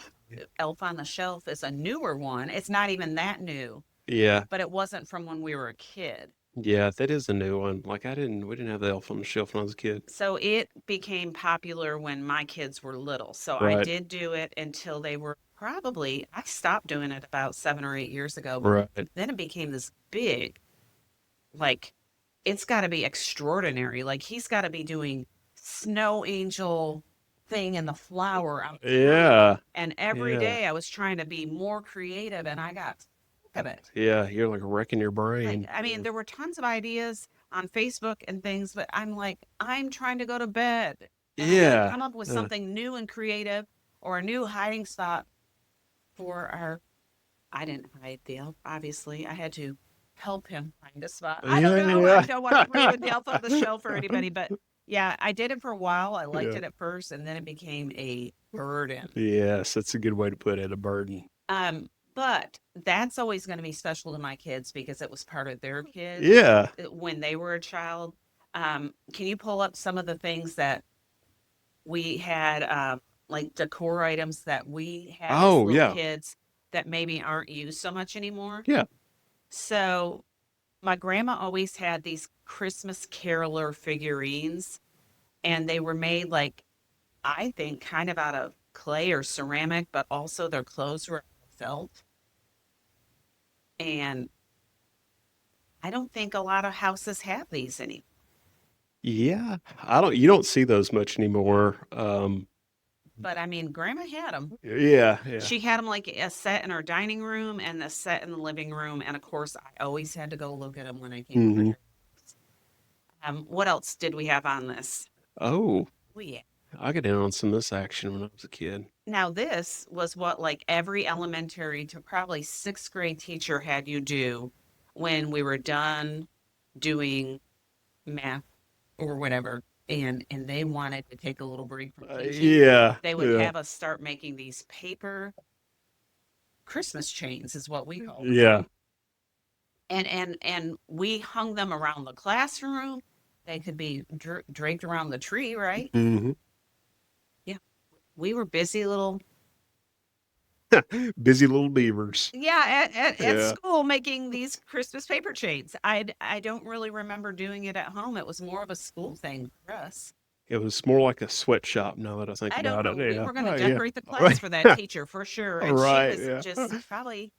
S2: Elf on the Shelf is a newer one. It's not even that new,
S1: Yeah.
S2: but it wasn't from when we were a kid.
S1: Yeah, that is a new one. Like we didn't have the Elf on the Shelf when I was a kid.
S2: So it became popular when my kids were little. So I
S1: Right.
S2: did do it until they were probably, I stopped doing it about 7 or 8 years ago, but
S1: Right.
S2: then it became this big, like, it's got to be extraordinary. Like, he's got to be doing snow angel thing in the flower outside.
S1: Yeah.
S2: And every
S1: Yeah.
S2: day I was trying to be more creative and I got sick of it.
S1: Yeah. You're like wrecking your
S2: Like,
S1: brain.
S2: I mean, there were tons of ideas on Facebook and things, but I'm like, I'm trying to go to bed and I got to
S1: Yeah.
S2: come up with
S1: Uh,
S2: something new and creative or a new hiding spot for our. I didn't hide the elf, obviously. I had to help him find a spot. I don't know. I
S1: yeah.
S2: don't want to
S1: Yeah.
S2: ruin the elf on the shelf for anybody, but yeah, I did it for a while. I liked
S1: Yeah.
S2: it at first, and then it became a burden.
S1: Yes, that's a good way to put it. A burden.
S2: But that's always going to be special to my kids because it was part of their kids
S1: Yeah.
S2: when they were a child. Can you pull up some of the things that we had, like decor items that we had as
S1: Oh,
S2: little
S1: yeah.
S2: kids that maybe aren't used so much anymore?
S1: Yeah.
S2: So my grandma always had these Christmas caroler figurines, and they were made like, I think, kind of out of clay or ceramic, but also their clothes were felt. And I don't think a lot of houses have these anymore.
S1: Yeah. You don't see those much anymore.
S2: But I mean, grandma had them.
S1: Yeah. Yeah.
S2: She had them like a set in her dining room and a set in the living room. And of course, I always had to go look at them when I came over
S1: Hmm.
S2: here. What else did we have on this?
S1: Oh,
S2: Oh, yeah.
S1: I got in on some of this action when I was a kid.
S2: Now, this was what like every elementary to probably sixth grade teacher had you do when we were done doing math or whatever. And they wanted to take a little break from teaching.
S1: Yeah.
S2: They would
S1: Yeah.
S2: have us start making these paper Christmas chains, is what we called them.
S1: Yeah.
S2: And we hung them around the classroom. They could be draped around the tree, right?
S1: Hmm.
S2: Yeah, we were busy little.
S1: Busy little beavers.
S2: Yeah, at
S1: Yeah.
S2: school making these Christmas paper chains. I don't really remember doing it at home. It was more of a school thing for us.
S1: It was more like a sweatshop now that I think
S2: I don't
S1: about it.
S2: know. We
S1: Yeah.
S2: were going to
S1: Oh, yeah.
S2: decorate the class for that teacher for sure, and she
S1: Right.
S2: was
S1: Yeah.
S2: just probably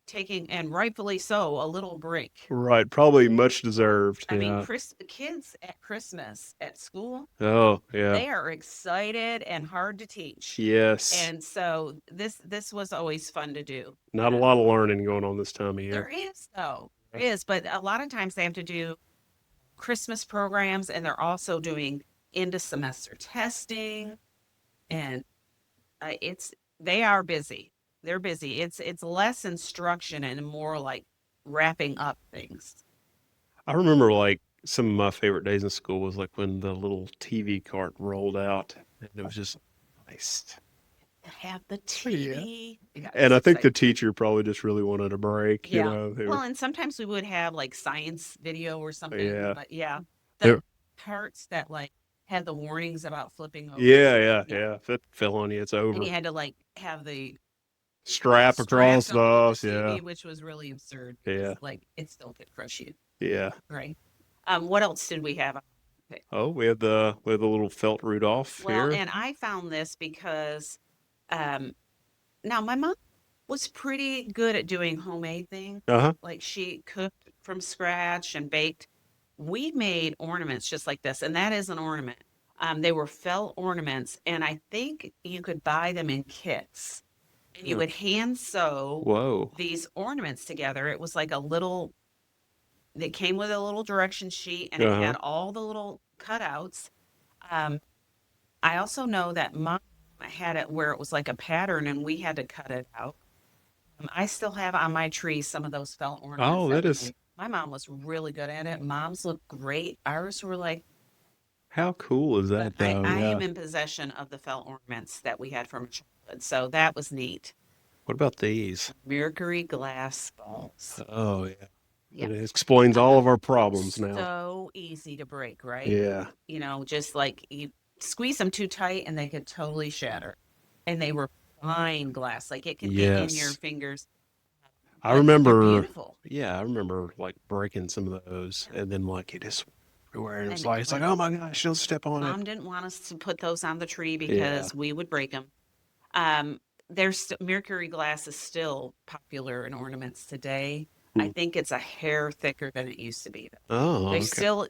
S2: taking, and rightfully so, a little break.
S1: Right. Probably much deserved.
S2: I mean,
S1: Yeah.
S2: kids at Christmas at school,
S1: Oh, yeah.
S2: they are excited and hard to teach.
S1: Yes.
S2: And so this was always fun to do.
S1: Not a lot of learning going on this time of
S2: There
S1: year.
S2: is though. There is, but a lot of times they have to do Christmas programs and they're also doing end of semester testing and it's they are busy. They're busy. It's less instruction and more like wrapping up things.
S1: I remember like some of my favorite days in school was like when the little TV cart rolled out and it was just nice.
S2: Have the
S1: Yeah.
S2: TV. Yeah, it
S1: And
S2: was
S1: I think the
S2: exciting.
S1: teacher probably just really wanted a break, you
S2: Yeah.
S1: know. They
S2: Well,
S1: were,
S2: and sometimes we would have like science video or something,
S1: yeah.
S2: but yeah,
S1: They
S2: the carts that like had the warnings about flipping over.
S1: yeah, yeah,
S2: Yeah.
S1: yeah. If it fell on you, it's
S2: And you
S1: over.
S2: had to like have the
S1: Strap across
S2: strapped onto the
S1: those, yeah,
S2: TV, which was really absurd
S1: yeah,
S2: because like it still could crush you,
S1: yeah.
S2: right? What else did we have? Okay.
S1: Oh, we had the little felt Rudolph
S2: Well,
S1: here.
S2: and I found this because um, now my mom was pretty good at doing homemade things.
S1: Uh-huh.
S2: Like she cooked from scratch and baked. We made ornaments just like this, and that is an ornament. They were felt ornaments, and I think you could buy them in kits. And you
S1: Huh.
S2: would hand sew
S1: Whoa.
S2: these ornaments together. It was like a little, it came with a little direction sheet, and it
S1: Uh-huh.
S2: had all the little cutouts. Um, I also know that mom had it where it was like a pattern, and we had to cut it out. I still have on my tree some of those felt ornaments
S1: Oh,
S2: that
S1: that
S2: we
S1: is
S2: made. My mom was really good at it. Mom's look great. Ours were like,
S1: how cool is
S2: but
S1: that though?
S2: I
S1: Yeah.
S2: am in possession of the felt ornaments that we had from childhood. So that was neat.
S1: What about these?
S2: Mercury glass balls.
S1: Oh, yeah.
S2: Yeah.
S1: It explains all
S2: Uh,
S1: of our problems now.
S2: so easy to break, right?
S1: Yeah.
S2: You know, just like you squeeze them too tight and they could totally shatter. And they were fine glass, like it could get in your
S1: Yes.
S2: fingers,
S1: I
S2: but they're
S1: remember,
S2: beautiful.
S1: yeah, I remember like breaking some of those
S2: Yeah.
S1: and then like it just everywhere and
S2: And
S1: it's like,
S2: like
S1: oh my gosh, don't step on it.
S2: mom didn't want us to put those on the tree
S1: Yeah.
S2: because we would break them. Um, there's mercury glass is still popular in ornaments today. I
S1: Hmm.
S2: think it's a hair thicker than it used to be.
S1: Oh,
S2: They're
S1: okay.
S2: still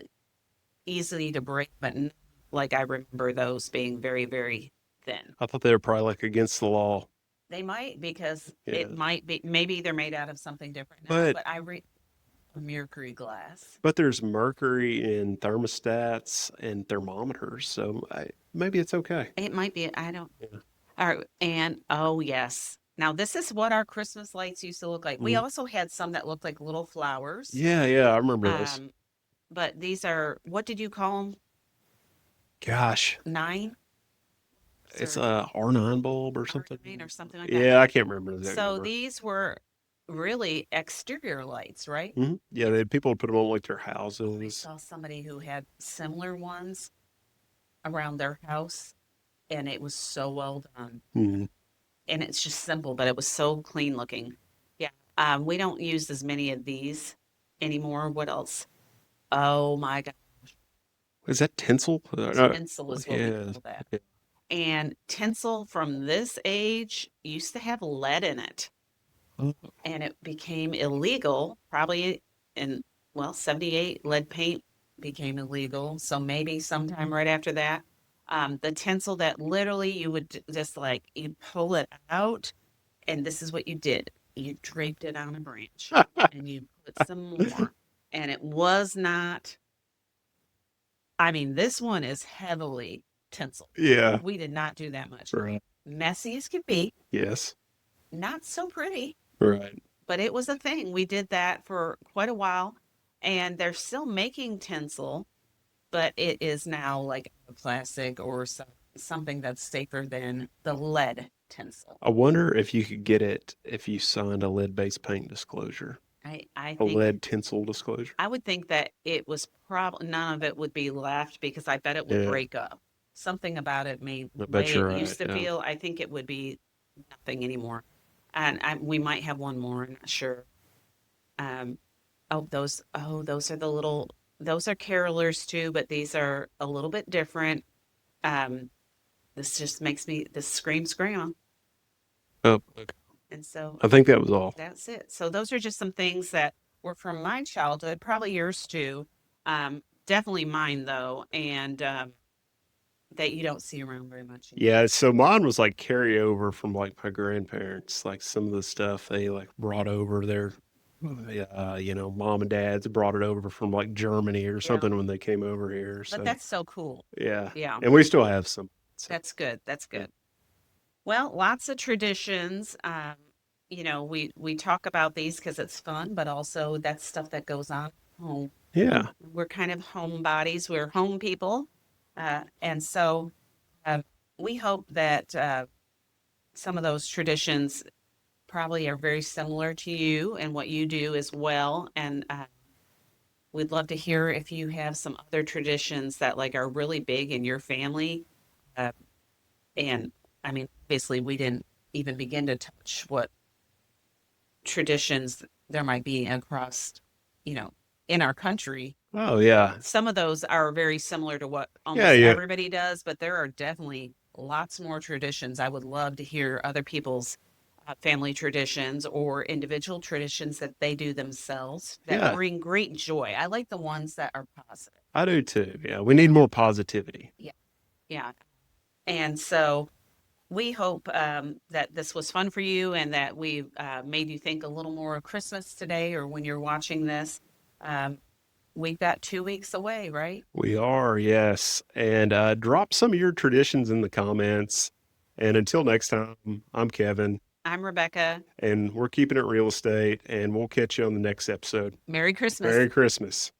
S2: easily to break, but like I remember those being very, very thin.
S1: I thought they were probably like against the law.
S2: They might because it
S1: Yeah.
S2: might be maybe they're made out of something different now,
S1: But
S2: but I read mercury glass.
S1: but there's mercury in thermostats and thermometers, so maybe it's okay.
S2: It might be. I don't.
S1: Yeah.
S2: All right, and oh yes. Now this is what our Christmas lights used to look like. We
S1: Mhm.
S2: also had some that looked like little flowers.
S1: Yeah, yeah, I remember those.
S2: Um, but these are what did you call them?
S1: Gosh,
S2: Nine
S1: it's
S2: or
S1: a R9 bulb or something.
S2: R9 or something like that.
S1: Yeah, I can't remember the exact
S2: So
S1: number.
S2: these were really exterior lights, right?
S1: Yeah, people would put them on like their
S2: I
S1: houses.
S2: saw somebody who had similar ones around their house, and it was so well done.
S1: Hmm.
S2: And it's just simple, but it was so clean looking. Yeah. We don't use as many of these anymore. What else? Oh my God.
S1: Is that tinsel? No.
S2: Tinsel is what we
S1: Yeah.
S2: call that.
S1: Yeah.
S2: And tinsel from this age used to have lead in it.
S1: Oh,
S2: And it became illegal probably in, well, 78, lead paint became illegal. So maybe sometime right after that. The tinsel that literally you would just like, you pull it out, and this is what you did. You draped it on a branch and you put some more. And it was not, I mean, this one is heavily tinsel.
S1: yeah.
S2: We did not do that much.
S1: Right.
S2: Messy as could be,
S1: Yes.
S2: not so pretty,
S1: Right.
S2: but it was a thing. We did that for quite a while, and they're still making tinsel, but it is now like a plastic or something that's safer than the lead tinsel.
S1: I wonder if you could get it if you signed a lead-based paint disclosure,
S2: I
S1: a
S2: think
S1: lead tinsel disclosure.
S2: I would think that it was probably none of it would be left because I bet it would
S1: Yeah,
S2: break up. Something about it may
S1: I bet
S2: way it
S1: you're right.
S2: used to
S1: Yeah.
S2: feel. I think it would be nothing anymore. And we might have one more. I'm not sure. Um, those are the little, those are carolers too, but these are a little bit different. Um, this just makes me, this screams grandma.
S1: Oh, okay.
S2: And so
S1: I think that was all.
S2: that's it. So those are just some things that were from my childhood, probably yours too. Definitely mine though, and that you don't see around very much anymore.
S1: Yeah, so mine was like carryover from like my grandparents, like some of the stuff they like brought over there. mom and dad's brought it over from like Germany or
S2: Yeah.
S1: something when they came over here.
S2: But
S1: So
S2: that's so cool.
S1: yeah,
S2: Yeah.
S1: and we still have some. So
S2: That's good. That's
S1: yeah,
S2: good. Well, lots of traditions. We talk about these because it's fun, but also that's stuff that goes on at home.
S1: yeah.
S2: We're kind of homebodies. We're home people, and so uh, we hope that some of those traditions probably are very similar to you and what you do as well. And we'd love to hear if you have some other traditions that like are really big in your family. Uh, and I mean, obviously, we didn't even begin to touch what traditions there might be across, you know, in our country.
S1: Oh yeah,
S2: Some of those are very similar to what
S1: yeah,
S2: almost
S1: yeah.
S2: everybody does, but there are definitely lots more traditions. I would love to hear other people's family traditions or individual traditions that they do themselves that
S1: Yeah,
S2: bring great joy. I like the ones that are positive.
S1: I do too. Yeah, we need more positivity.
S2: Yeah. Yeah. And so we hope that this was fun for you and that we made you think a little more of Christmas today or when you're watching this. Um, we've got 2 weeks away, right?
S1: We are, yes. And drop some of your traditions in the comments. And until next time, I'm Kevin,
S2: I'm Rebecca.
S1: and we're keeping it real estate, and we'll catch you on the next episode.
S2: Merry
S1: Merry
S2: Christmas.
S1: Christmas.